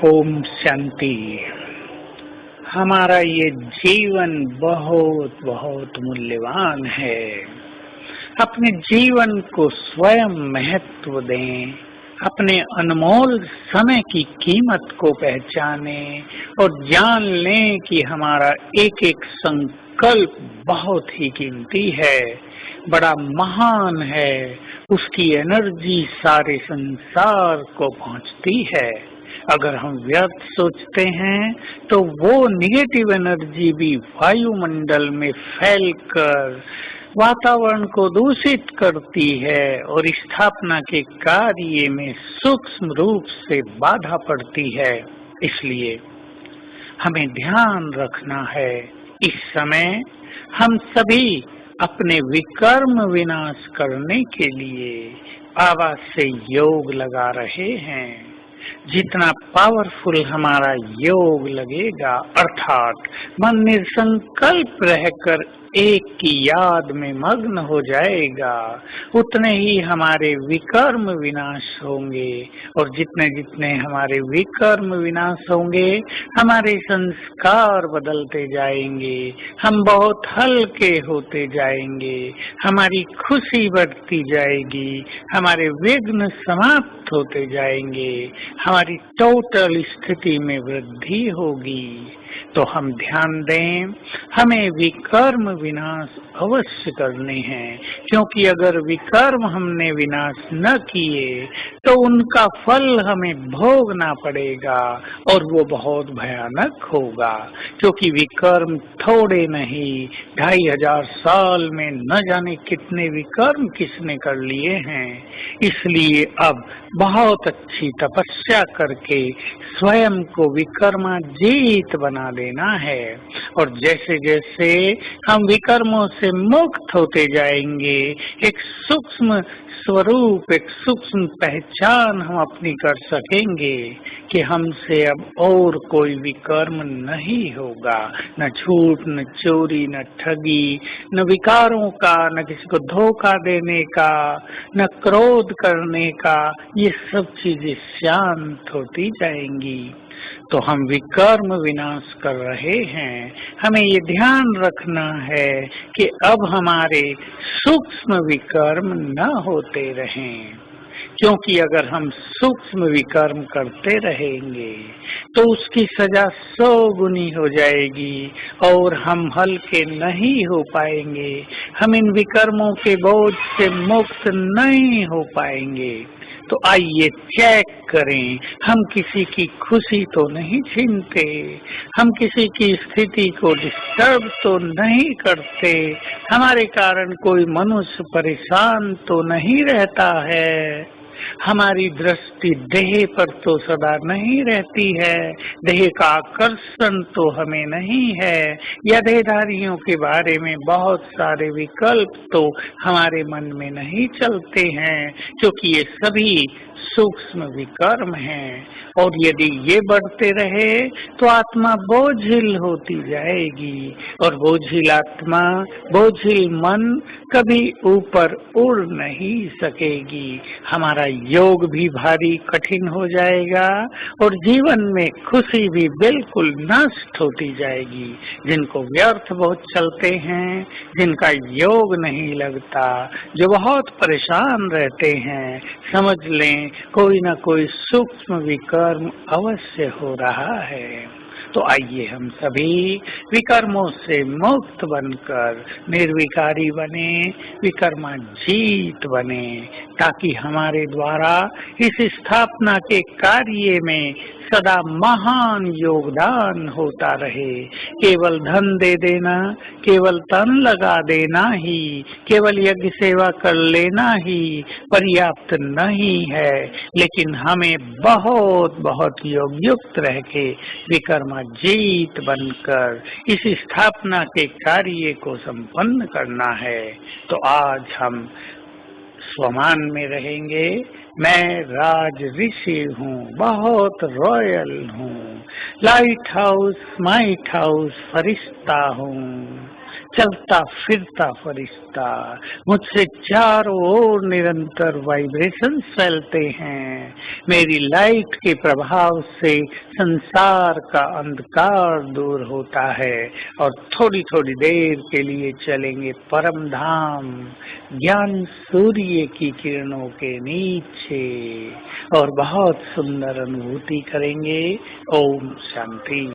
ओम शांति। हमारा ये जीवन बहुत बहुत मूल्यवान है। अपने जीवन को स्वयं महत्व दें, अपने अनमोल समय की कीमत को पहचाने और जान लें कि हमारा एक एक संकल्प बहुत ही कीमती है, बड़ा महान है। उसकी एनर्जी सारे संसार को पहुंचती है। अगर हम व्यर्थ सोचते हैं तो वो निगेटिव एनर्जी भी वायुमंडल में फैलकर वातावरण को दूषित करती है और स्थापना के कार्य में सूक्ष्म रूप से बाधा पड़ती है। इसलिए हमें ध्यान रखना है, इस समय हम सभी अपने विकर्म विनाश करने के लिए आवाज से योग लगा रहे हैं। जितना पावरफुल हमारा योग लगेगा, अर्थात मन निर्संकल्प रहकर एक की याद में मग्न हो जाएगा, उतने ही हमारे विकर्म विनाश होंगे। और जितने जितने हमारे विकर्म विनाश होंगे, हमारे संस्कार बदलते जाएंगे, हम बहुत हल्के होते जाएंगे, हमारी खुशी बढ़ती जाएगी, हमारे विघ्न समाप्त होते जाएंगे, हमारी टोटल स्थिति में वृद्धि होगी। तो हम ध्यान दें, हमें विकर्म विनाश अवश्य करने हैं, क्योंकि अगर विकर्म हमने विनाश न किए तो उनका फल हमें भोगना पड़ेगा और वो बहुत भयानक होगा। क्योंकि विकर्म थोड़े नहीं, 2500 साल में न जाने कितने विकर्म किसने कर लिए हैं। इसलिए अब बहुत अच्छी तपस्या करके स्वयं को विकर्माजीत बना देना है। और जैसे जैसे हम विकर्मों से मुक्त होते जाएंगे, एक सूक्ष्म स्वरूप, एक सूक्ष्म पहचान हम अपनी कर सकेंगे कि हमसे अब और कोई विकर्म नहीं होगा। न झूठ, न चोरी, न ठगी, न विकारों का, न किसी को धोखा देने का, न क्रोध करने का, ये सब चीजें शांत होती जाएंगी। तो हम विकर्म विनाश कर रहे हैं। हमें ये ध्यान रखना है कि अब हमारे सूक्ष्म विकर्म न होते रहें, क्योंकि अगर हम सूक्ष्म विकर्म करते रहेंगे तो उसकी सजा 100 गुनी हो जाएगी और हम हल्के नहीं हो पाएंगे। हम इन विकर्मों के बोझ से मुक्त नहीं हो पाएंगे। तो आइए चेक करें, हम किसी की खुशी तो नहीं छीनते, हम किसी की स्थिति को डिस्टर्ब तो नहीं करते, हमारे कारण कोई मनुष्य परेशान तो नहीं रहता है, हमारी दृष्टि देह पर तो सदा नहीं रहती है, देह का आकर्षण तो हमें नहीं है, या देहधारियों के बारे में बहुत सारे विकल्प तो हमारे मन में नहीं चलते हैं, क्योंकि ये सभी सूक्ष्म विकर्म हैं। और यदि ये बढ़ते रहे तो आत्मा बोझिल होती जाएगी, और बोझिल आत्मा, बोझिल मन कभी ऊपर उड़ नहीं सकेगी। हमारा योग भी भारी कठिन हो जाएगा और जीवन में खुशी भी बिल्कुल नष्ट होती जाएगी। जिनको व्यर्थ बहुत चलते हैं, जिनका योग नहीं लगता, जो बहुत परेशान रहते हैं, समझ लें कोई ना कोई सूक्ष्म विकर्म अवश्य हो रहा है। तो आइए हम सभी विकर्मों से मुक्त बनकर निर्विकारी बने, विकर्माजीत बने, ताकि हमारे द्वारा इस स्थापना के कार्य में सदा महान योगदान होता रहे। केवल धन दे देना, केवल तन लगा देना ही, केवल यज्ञ सेवा कर लेना ही पर्याप्त नहीं है, लेकिन हमें बहुत बहुत योगयुक्त रह के विकर्माजीत बनकर इस स्थापना के कार्य को संपन्न करना है। तो आज हम स्वमान में रहेंगे। मैं राज ऋषि हूँ, बहुत रॉयल हूँ, लाइट हाउस माइट हाउस फरिश्ता हूँ। चलता फिरता फरिश्ता। मुझसे चारों ओर निरंतर वाइब्रेशंस फैलते हैं। मेरी लाइट के प्रभाव से संसार का अंधकार दूर होता है और थोड़ी थोड़ी देर के लिए चलेंगे परम धाम, ज्ञान सूर्य की किरणों के नीचे, और बहुत सुंदर अनुभूति करेंगे। ओम शांति।